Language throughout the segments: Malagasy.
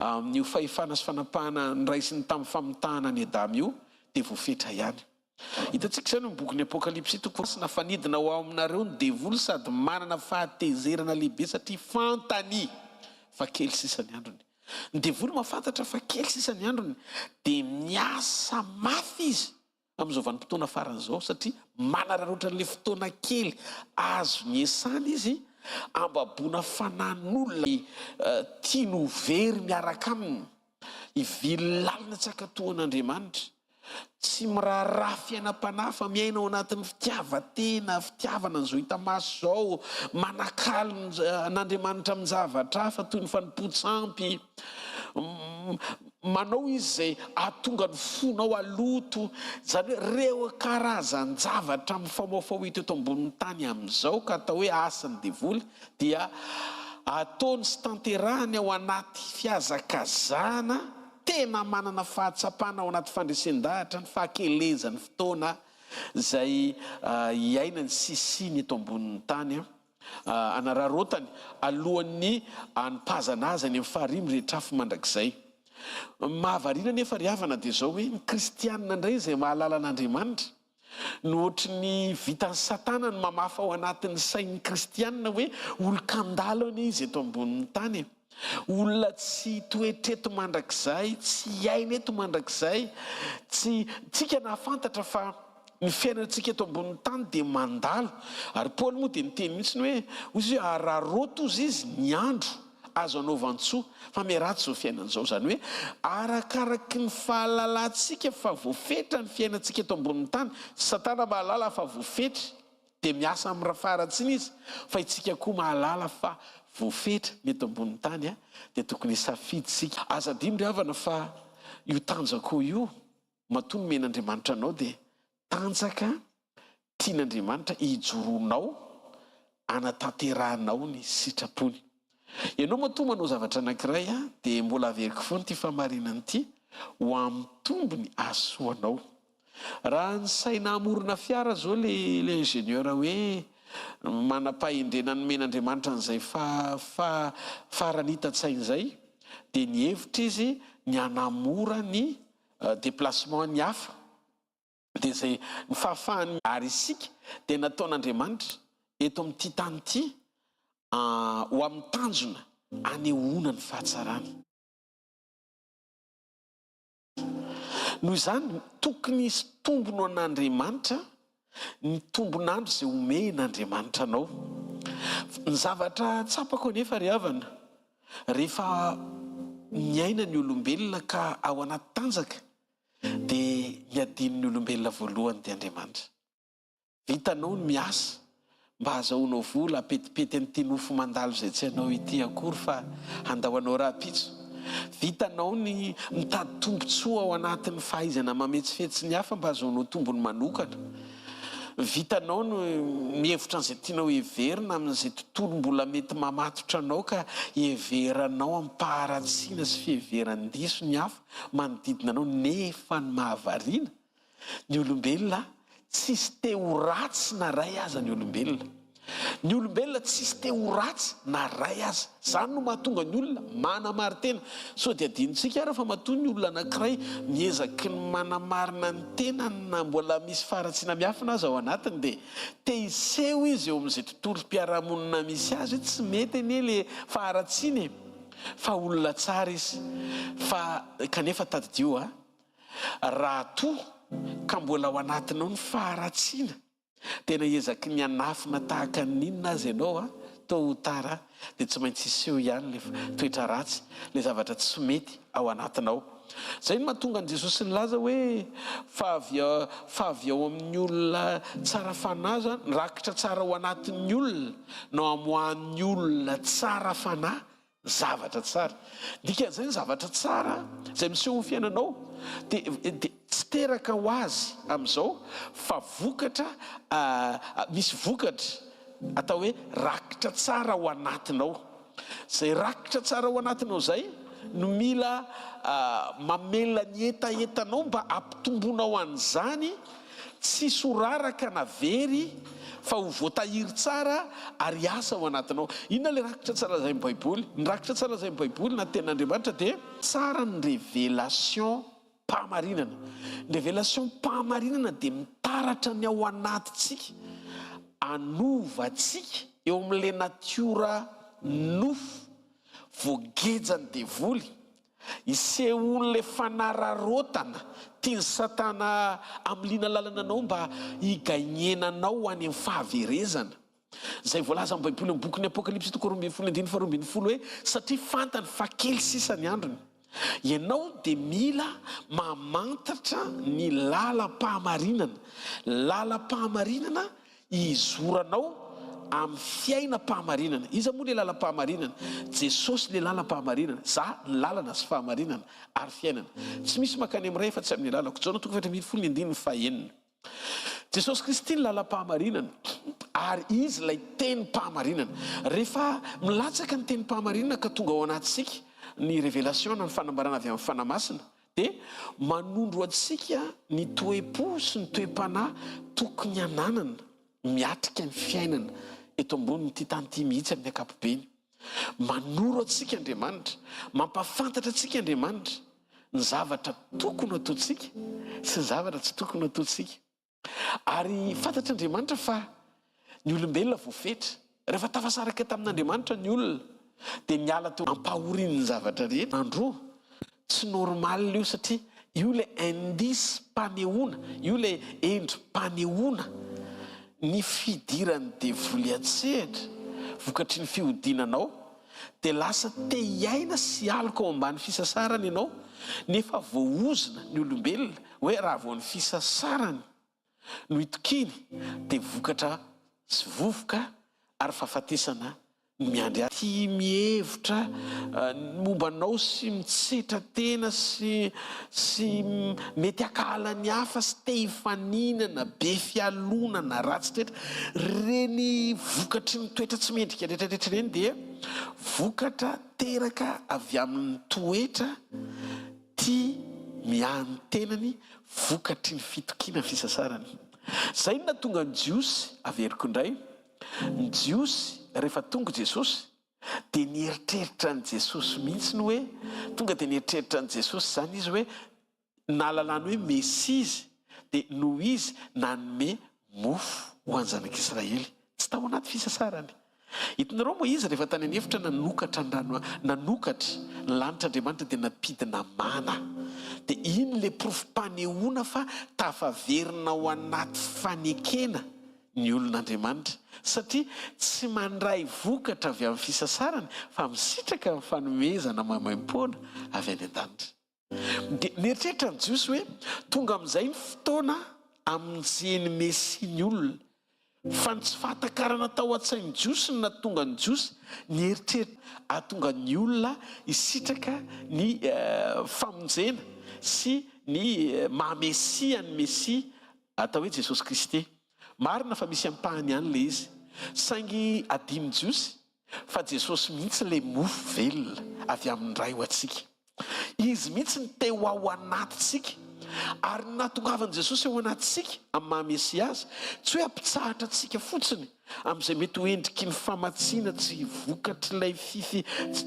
Amin'io fahefana sy fanapahana nraisiny tamin'ny famitahana ny Adamo io dia voafetra ihany. Hitantsika izany ny bokin'ny Apokalipsy toko sy nafanidina ao aminareo ny devoly sady manana fahatezerana lehibe satria fantany fa kely sisany androny. Ny devoly mahafantatra fa kely sisany androny dia miasa mafy izy amin'izao vanim-potoana faran'izao satria manararaotra n'ilay fotoana kely azo ny esana izy ambabona fanan'olona tiano very miaraka aminy ivily lalina tsakatoan'Andriamanitra tsy miraharaha fiainam-panahy fa miaina ao anatin'ny fitiavatena fitiavana n'izao hita maso zao manakalo n'Andriamanitra amin'ny zavatra hafa toy ny fanompo-tsampy manao izy zay ahatonga ny fonao aloto zany hoe reo karazan-javatra mifamoafao hita eto ambonin'ny tany amin'izao ka atao hoe asan'ny devoly dia ataony sy tanterahany ao anaty fiazakazana tena manana fahatsapana ao anaty fandresen-dahatra ny fahakelezany fotoana zay iainany sisiny eto ambonin'ny tany anararotany alohan'ny anipazana azy any amin'ny faharimy rehetra afo mandrakizay. Mahavariana nefa ry havana dia zao hoe ny kristianina indray izay mahalala an'Andriamanitra no ohatry ny vitan'ny satana ny mamafa ao anatin'ny sain'ny kristianina hoe olon-kandalo izy eto ambonin'ny tany, olona tsy toetreto mandrakizay, tsy iaina eto mandrakizay, tsy tsika nahafantatra fa ny fiainantsika eto ambonin'ny tany dia mandalo. Ary Paoly moa dia niteny mihitsy ny hoe ozy hoe araroto izy ny andro azo anaovan-tsoa fa miaratsy zao fiainan'izao, zany hoe arakaraky ny fahalalantsika fa voafetra ny fiainantsika eto ambonin'ny tany. Satana mahalala fa voafetra dia miasa amin'ny rafaratsiny izy, fa itsika koa mahalala fa voafetra meto ambonin'ny tany dia tokony safidysika. Aza dimy ry havana fa io tanjaka io matoa nomen'Andriamanitra anao dia tanjaka tian'Andriamanitra hijoroanao anataterahanao ny sitrapony. Ianao matoa manao zavatra anankiray dia mbola averiko foana ty famarinany ity ho amin'ny tombony asoanao. Raha ny saina amorona fiara zao le ingénieur hoe manam-pahendrena nomen'Andriamanitra an'izay faranita-tsaina izay dia ny hevitra izy ny hanamora ny déplacement ny hafa dia zay ny fahafahany ary isika dia nataon'Andriamanitra eto amin'ity tany ity ho amin'ny tanjona anehoana ny fahatsarana. Noho izany tokony hisy tombono an'Andriamanitra ny tombon'andro izay omen'Andriamanitra anao. Ny zavatra tsapako anefa ry havana rehefa miaina ny olombelona ka ao anaty tanjaka dia miadin'ny olombelona voalohany dia Andriamanitra. Vitanao ny miasa mba hahazahoanao vola apetipety an'ity nofo mandalo izay tsy hanao ity akory fa handahoanao raha-pitso. Vitanao ny mitady tombotsoa ao anatin'ny fahaizana mametsifetsy ny hafa mba hahazoanao tombony manokana. Vitanao no mihevitra an'izay tianao heverina amin'izay tontolo mbola mety mamatotra anao ka heveranao ampaharatsiana sy fiheveran-diso ny hafa manodidina anao. Nefa ny mahavariana ny olombelona tsisy te ho ratsy na ray aza ny olombelona. Ny olombelona tsisy te ho ratsy na ray aza. Zany no mahatonga ny olona manamarina. So dia adinontsika ara fa matoa ny olona anankiray miezaky ny manamarina ny tenany na mbola misy faratsiana miafina azy ao anatiny dia te hiseho izy eo amin'izay tontolo mpiarahamonina misy azy. Tsy mety anie le faharatsiana fa olona tsara izy fa kanefa tadidio raha toa ka mbola ao anatinao ny faharatsiana tena ezaky ny anafina tahaka ninona azy ianao tôt ou tard dia tsy maintsy iseho ihany le toetra ratsy, le zavatra tsy mety ao anatinao. Zay no mahatonga an' Jesosy nilaza hoe fa avy ao amin'ny olona tsara fanahy rakitra tsara ao anatin'ny olona no amoahan'ny olona tsara fanahy zavatra tsara. Dikan'izay ny zavatra tsara izay miseho ho fiainanao dia tsy teraka ho azy amin'izao fa vokatra misy vokatra atao hoe rakitra tsara ao anatinao. Zay rakitra tsara ao anatinao zay no mila mamelona ny etaetanao mba ampitomboanao an'izany tsy soraraka na very fa ho voatahiry tsara ary asa ao anatinao. Inona le rakitra tsara zay amin'ny Baiboly? Ny rakitra tsara zay amin'ny Baiboly na ten'Andriamanitra dia tsara ny révélation mpahamarinana. Ny révélation mpahamarinana dia mitaratra ny ao anatintsika, anovatsika eo amin'le natiora nofo voagejany devoly, isehon'le fanararotana tiany Satana amlina lalana anao mba higagnenanao any amin'ny fahaverezana. Zay voalaza amin'ny Baiboly amin'ny bokin'ny Apokalipsy 2:20 hoe satria fantany fa kely sisa ny androny. Ianao dia mila mamantatra ny lalam-pahamarinana. Lalam-pahamarinana izoranao amin'ny fiainam-pahamarinana. Iza moa le lalam-pahamarinana? Jesosy le lalam-pahamarinana. Za ny lalana sy fahamarinana ary fiainana. Tsy misy makany amin'iray fa tsy amin'ny lalako. Jona 2:9. Jesosy Kristy ny lalam-pahamarinana ary izy lay teny-pahamarinana. Rehefa milatsaka ny teny-pahamarinana ka tonga ao anatsika ny révélation na ny fanambarana avy amin'ny fanamasina, dia manondro atsika ny toe-po sy ny toe-panahy tokony ananana miatrika ny fiainana eto ambonin'ity tany ity mihitsy amin'ny ankapobeny. Manoro atsika Andriamanitra, mampafantatra atsika Andriamanitra ny zavatra tokony ataontsika sy ny zavatra tsy tokony ataontsika. Ary fantatra Andriamanitra fa ny olombelona voafetra. Rehefa tafasaraka tamin'Andriamanitra ny olona dia miala teo ampahorian'ny zavatra rehetra. Andro tsy normal io satria io le indisy mpanehoana, io le endrim-panehoana ny fidiran'ny devoly atsehatra vokatry ny fihodinanao. Dia lasa te hiaina sy alika ao ambany fisasarany ianao, nefa voaozina ny olombelona hoe raha vao ny fisasarany no itokiny dia vokatra sy vovoka ary fahafatesana miandry azy. Ty mihevitra mombanao sy mitsetra tena sy mety akahalany hafa sy te hifaninana be fialonana ratsy rehetra, reny vokatry ny toetra tsy mendrika rehetrarehetra reny dia vokatra teraka avy amin'ny toetra tia miahany tenany, vokatry ny fitokina fisasarany. Zay no natonga ny Jiosy, averiko indray, ny Jiosy rehefa tonga Jesosy dia nieritreritra ny Jesosy mihitsy ny hoe tonga dia nieritreritra ny Jesosy zany izy hoe nahalalany hoe Mesia izy, dia noho izy nanome mofo ho any zanak'Israely tsy tao anaty fisasarany. Hitanareo moa izy rehefa tany anefitra nanokatra ny rano, nanokatra ny lanitr'Andriamanitra dia napidina mana. Dia iny le profim-panehoana fa tafaverina ao anaty fanekena ny olon'Andriamanitra, satria tsy mandray vokatra avy amin'ny fisasarany fa misitraka amin'ny fanomezana maimaim-poana avy any an-danitra. Dia nieritreritra ny Jiosy hoe tonga amin'izay ny fotoana amin'izeny Mesia ny olona, fa ny tsy fahatakarana tao an-tsain'ny Jiosy no nahatonga ny Jiosy nieritreritra ahatonga ny olona hisitraka ny famonjena sy ny mahamesia ny Mesia atao hoe Jesosy Kristy. Marina fa misy ampahany ihany le izy, saingy adiny Jiosy fa Jesosy mihitsy le mofo velona avy amin'ny ray ho antsika. Izy mihitsy ny te ho ao anatintsika, ary nahatongavan'i Jesosy ao anatintsika amin'ny mahamesia azy, tsy hoe ampitsahatra antsika fotsiny amin'izay mety ho endriky ny famatsiana tsy vokatry ilay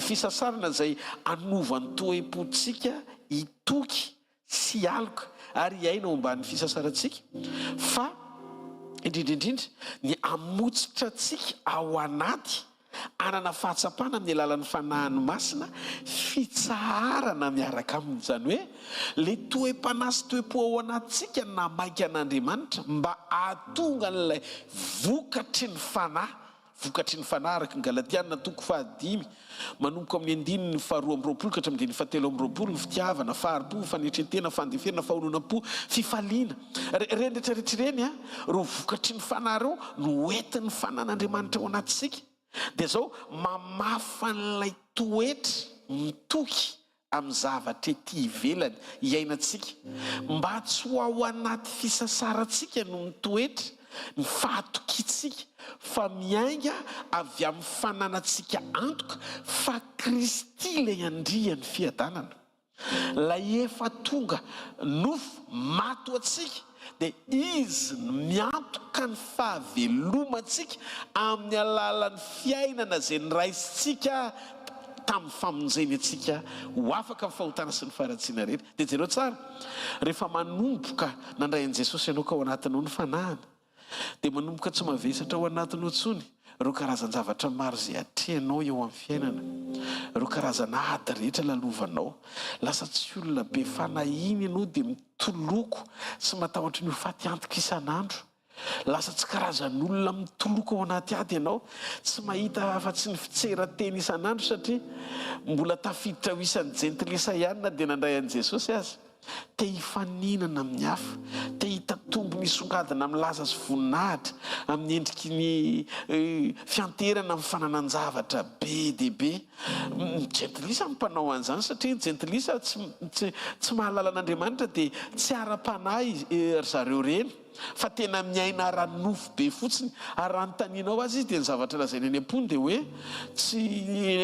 fisasarana izay anovan'ny toe-pontsika hitoky sy aloka ary hiaina ao ambany fisasarantsika, fa indrindrindrindra ny amotsitra antsika ao anaty anana fahatsapana amin'ny alalan'ny fanahany masina, fitsaharana miaraka aminy. Zany hoe le toe-panahy sy toe-po ao anatintsika namaika an'Andriamanitra mba ahatonga n'ilay vokatry ny fanahy. Vokatry ny fanahy araka ny Galatiana 5:5 manomboka amin'ny 2:20 ka hatramin'ny 7:20 ny fitiavana, faharipo, fanetretena, fandeferana, fahononam-po, fifaliana. Reny rehetrarehetra reny ro vokatry ny fanahy reo no entin'ny fanan'Andriamanitra ao anatintsika. Dia zao mamafa n'ilay toetra mitoky amin'ny zavatra ety ivelany hiainantsika, mba tsy ho ao anaty fisasarantsika no ny toetra ny fahatokitsika, fa miainga avy amin'ny fananantsika antoka fa Kristy le andrian'ny fiadanana. Lay efa tonga nofo mato atsika dia izy miantoka ny fahavelomantsika amin'ny alalan'ny fiainana izay nyraisintsika tamin'ny famonjeny atsika ho afaka ny fahotana sy ny faharatsiana rehetra. Dia jereo tsara, rehefa manomboka nandray an'i Jesosy ianao ka ao anatinao ny fanahana, dia manomboka tsy mavesatra ao anatinao tsony ireo karazan-javatra maro izay atrehanao eo amin'ny fiainana, ireo karazana ady rehetra lalovanao. Lasa tsy olona be fanahiny ianao dia mitoloko sy matahotra ny ho faty antoka isan'andro. Lasa tsy karazan'olona mitoloko ao anaty ady ianao, tsy mahita afa-tsy ny fitseran-teny isan'andro satria mbola tafiditra ho isan'ny jentilisa ihany na dia nandray an'i Jesosy azy. Te hifaninana amin'ny hafa, te hitatombo misongadina amin'ny laza sy voninahitra, amin'ny endriky ny fianterana amin'ny fananan-javatra be dia be. Jentilisa mpanao an'izany satria ny jentilisa tsy mahalala an'Andriamanitra dia tsy ara-panahy zareo reny, fa tena miaina ara-nofo be fotsiny. Ary raha notaninao azy izy dia ny zavatra lazainy any am-pony dia hoe tsy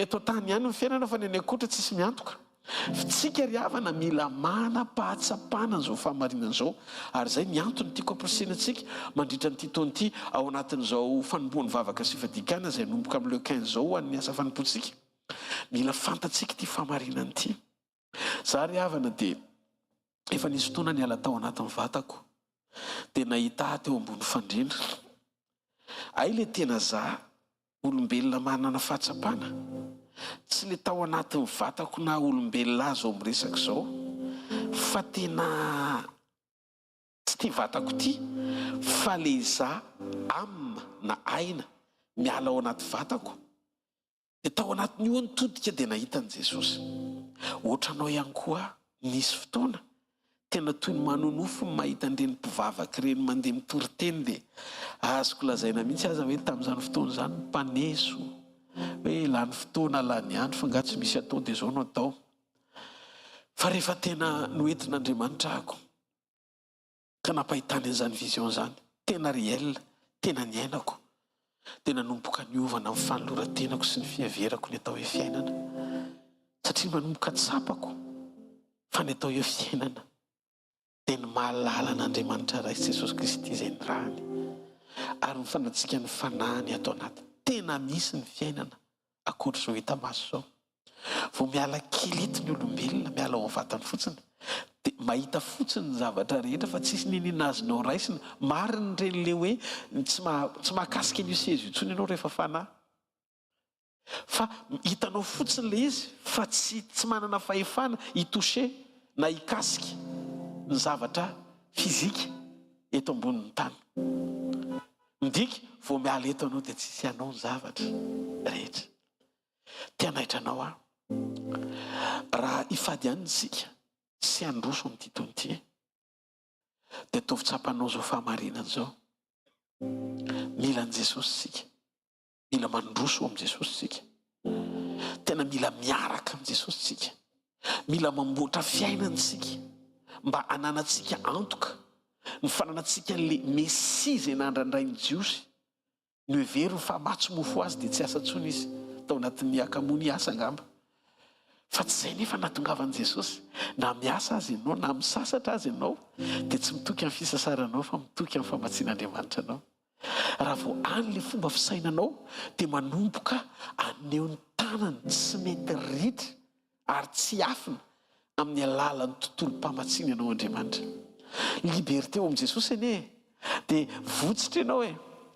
eto tany ihany ny fiainana fa ny any akoatra tsisy miantoka. Fitsika ry havana mila manam-pahatsapana an'izao fahamarinana izao, ary izay miantony tiako ampirisena mandritra nyity taona ity ao anatin'izao fanombohan'ny vavaka sy fadikana izay nomboka amin'ileo 15 izao ho an'ny asa fanompoantsika. Mila fantatsika ity fahamarinana ity. Za ry havana dia efa nisy fotoana niala tao anatin'ny vatako dia nahita teo ambony fandriana. Ay le tena za olombelona manana fahatsapana, tsy le tao anatin'ny vatako na olombelona azy ao miresaka izao, fa tena tsy ty vatako ty, fa le za amina na aina miala ao anaty vatako. Dia tao anatin'io nitodika dia nahita an'i Jesosy. Ohatranao ihany koa nisy fotoana tena toy ny manonofo ny mahita an'ireny mpivavaka ireny mandeha mitory-teny, dia azoko lazaina mihitsy aza hoe tamin'izany fotoana izany mpaneso hoe lany fotoana lany andro fa nga tsy misy atao dia izao no atao. Fa rehefa tena noentin'Andriamanitra ako ka nampahitany an'izany vision izany, tena réel, tena ny ainako, dia nanomboka niovana amin'ny fanoloran-tenako sy ny fihaverako ny atao hoe fiainana. Satria manomboka tsapako fa ny atao hoe fiainana dia ny mahalala an'Andriamanitra ray Jesosy Kristy izay ny rahany, ary ny fanatsika ny fanahany atao anaty tena misy ny fiainana akoatra izao hita maso izao. Vao miala kely eto ny olombelona, miala ao amin'ny vatany fotsiny, dia mahita fotsiny ny zavatra rehetra fa tsisy ninina azonao raisina. Mariny ireny le hoe tsy mahakasika an'io seza io intsony ianao rehefa fanahy, fa hitanao fotsiny le izy fa tsy manana fahefana hitoucher na hikasika ny zavatra fizika eto ambonin'ny tany. Midika vao miala eto anao dia tsisy anao ny zavatra rehetra. Tianaitranao aho, raha hifady ihany isika sy handroso amin'ity taona ity, dia ataovy tsapanao izao fahamarinana izao. Mila an' Jesosy isika, mila mandroso amin'i Jesosy isika, tena mila miaraka amin'i Jesosy isika, mila mamboatra fiainana isika mba hananatsika antoka ny fananatsika le Mesia izay nandrandrain'i Jiosy. Ny heveriny fa matsy mofo azy dia tsy asa ntsony izy tao anatin'ny akamony asa angamba, fa tsy izay nefa nahatongavan'i Jesosy. Na miasa azy ianao na misasatra azy ianao dia tsy mitoky amin'ny fisasaranao fa mitoky amin'ny famatsian'Andriamanitra anao. Raha vao any le fomba fisainanao dia manomboka aneo ny tanany tsy mety ritra ary tsy afina amin'ny alalan'ny tontolo mpamatsiny ianao Andriamanitra. Liberté ao amin'i Jesosy anie, dia votsitra ianao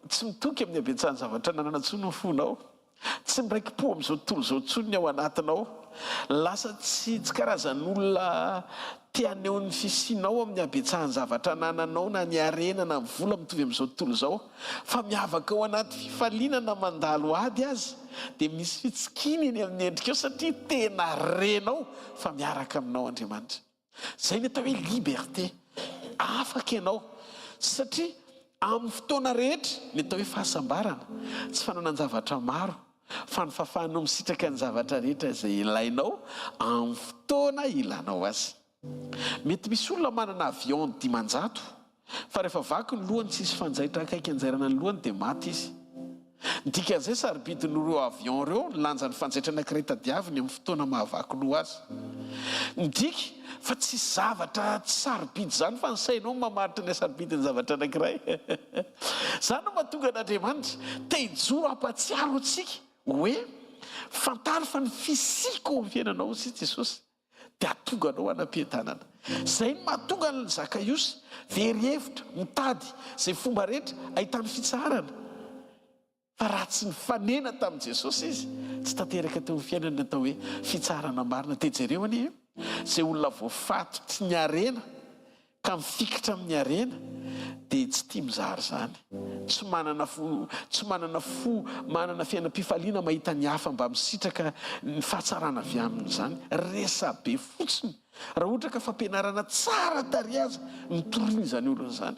tsy mitoky amin'ny abetsahany zavatra nanana ntsony ny fonao, tsy miraiki-po amin'izao tontolo izao ntsony ny ao anatinao. Lasa tsy karazan'olona tianeo ny fisianao amin'ny abetsahany zavatra nananao na ny arena na vola mitovy amin'izao tontolo izao, fa miavaka ao anaty fifalinana mandalo ady azy dia misy fitsikiny eny amin'ny endrika eo satria tena renao fa miaraka aminao Andriamanitra. Izay ny atao hoe liberté. Afaka ianao satria amin'ny fotoana rehetra ny atao hoe fahasambarana tsy fananan-javatra maro fa ny fahafahanao misitraka ny zavatra rehetra izay ilainao amin'ny fotoana ilanao azy. Mety misy olona manana avion 500 fa rehefa vaky ny lohany tsisy fanjaitra akaiky anjairana ny lohany dia maty izy. Dikan'izay sarobidin'ireo avion ireo lanjan'ny fanjaitra anankiray tadiaviny amin'ny fotoana mahavaky loha azy. Midika fa tsy zavatra sarobidy zany fa ny sainao mamaritra ny sarobidy ny zavatra anankiray zany no mahatonga an'Andriamanitra te hijoro hampatsiaro antsika hoe fantaro fa ny fisiko amin'ny fiainanao sy Jesosy dia atonga anao hanam-piadanana. Zay no mahatonga ny Zakaiosy very hevitra mitady zay fomba rehetra ahitany fitsarana. Fa raha tsy nifanena tamin'i Jesosy izy tsy tanteraka teo amin'ny fiainana atao hoe fitsarana marina. Dia jereo anie zay olona voafato tsy niarena ka mifikitra amin'ny arena dia tsy tia mizary zany, tsy manana fiainam-pifaliana mahita ny hafa mba misitraka ny fahatsarana avy aminy zany. Resa be fotsiny raha ohatra ka fampianarana tsara tary aza mitorina izany olona zany,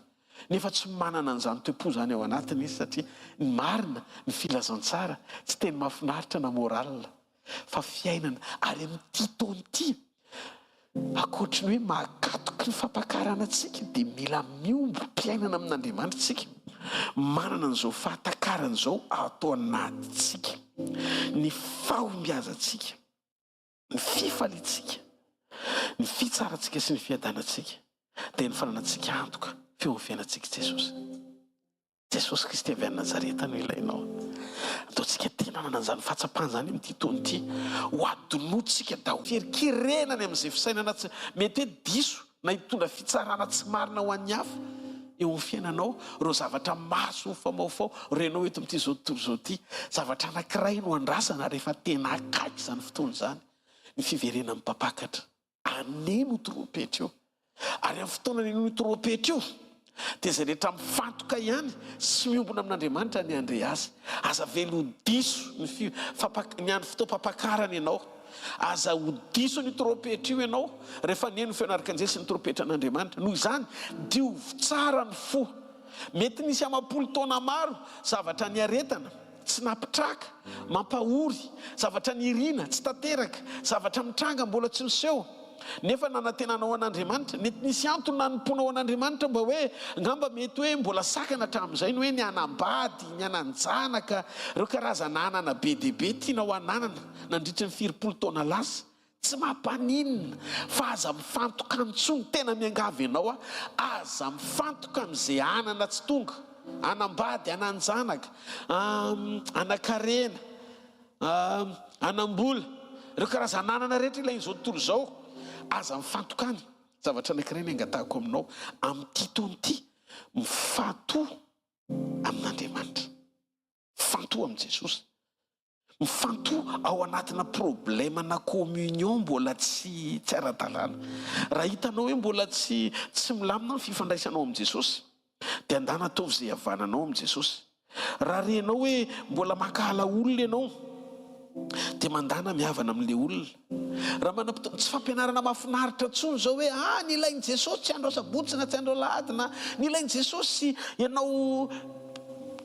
nefa tsy manana an'izany toe-po zany ao anatiny izy, satria ny marina, ny filazantsara tsy teny mahafinaritra na moralina fa fiainana. Ary amin'ity taona ity, akoatra ny hoe mahakatoky ny fampakarana antsika, dia mila miombo mpiainana amin'Andriamanitra tsika, manana an'izao fahatakarana izao atao anatintsika, ny fahombiazantsika, ny fifaliantsika, ny fitsarantsika sy ny fiadanantsika, dia ny fananantsika antoka feo amin'ny fiainantsika Jesosy. Jesosy Kristy avy any Nazareta no ilainao. Ataontsika tena manan'izany fahatsapana zany amin'ity taona ity, ho adonotsika daholo fierin-kirenany amin'izay fisainana mety hoe diso na hitondra fitsarana tsy marina ho an'ny hafa eo amin'ny fiainanao. Reo zavatra maso mifamaofao renao eto amin'ity zao tontolo zao ity, zavatra anankiray no andrasana rehefa tena akaiky zany fotoana zany, ny fiverenan'ny mpapakatra. Aneno trompetra io, ary amin'ny fotoana aneno trompetra io dia zay rehetra mifantoka ihany sy miombona amin'Andriamanitra ny handre azy. Aza velo ho diso ny andro fotoam-pampakarana ianao, aza ho diso ny trompetra io ianao rehefa neno fianaraka sy ny trompetra an'Andriamanitra. Noho izany diovy tsara ny fo. Mety nisy amam-polo taona maro zavatra niaretana tsy napitraka, mampahory, zavatra nirina tsy tanteraka, zavatra mitranga mbola tsy miseho, nefa nanantenanao an'Andriamanitra. Mety nisy antony nanomponao an'Andriamanitra mba hoe ngamba mety hoe mbola sakana hatramin'izay, ny hoe ny anambady, ny ananjanaka, ireo karazana anana be dehibe tianao ananana nandritra ny 40 taona lasa. Tsy mampaninina fa aza mifantoka amin'ntsony tena miangavy ianao, aza mifantoka amin'izay anana tsy tonga, anambady, ananjanaka, anakarena, anambola, ireo karazana anana rehetra ilain'izao tontolo izao, aza mifantokany. Zavatra anankiray ny angatahako aminao amin'ity taona ity, mifantoha amin'Andriamanitra, mifantoha amin'ny Jesosy, mifantoha ao anatina problema na communion mbola tsy ara-dalàna. Raha hitanao hoe mbola tsy milamina ny fifandraisanao amin'ny Jesosy, dia andana ataovy izay havananao amin'ny Jesosy. Raha renao hoe mbola makahala olona ianao, dia mandana mihavana amin'ilay olona. Raha manam-potoana tsy fampianarana mahafinaritra intsony zao hoe ny ilain'i Jesosy tsy andro sabotsy na tsy andro alahady, na ny ilain'i Jesosy ianao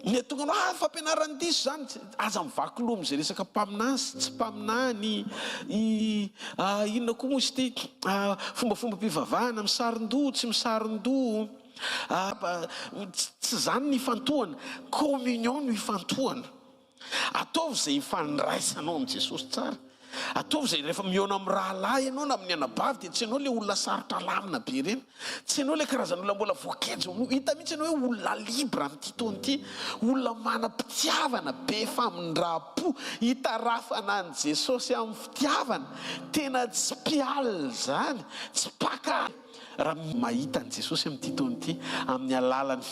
ny tonga anao fampianarana diso zany. Aza mivaky loha amin'izay resaka mpaminany sy tsy mpaminany, inona koa moa izy ity, fombafomba mpivavahana, misaron-doha tsy misaron-doha, tsy zany ny ifantohana, communion no ifantohana. Ataovy izay ifandraisanao amin'ny Jesosy tsara. Ataovy izay rehefa mihaona amin'ny rahalahy ianao na amin'ny anabavy dia tsy ianao le olona sarotra lamina be reny, tsy ianao le karazan'olona mbola voakejo. Hita mihitsy ianao hoe olona libra amin'ity taona ity, olona manam-pitiavana be famindram-po, hitarafana an' Jesosy amin'ny fitiavana, tena tsy mpialina zany, tsy paka. Raha mahita an' Jesosy amin'ity taona ity amin'ny alalan'ny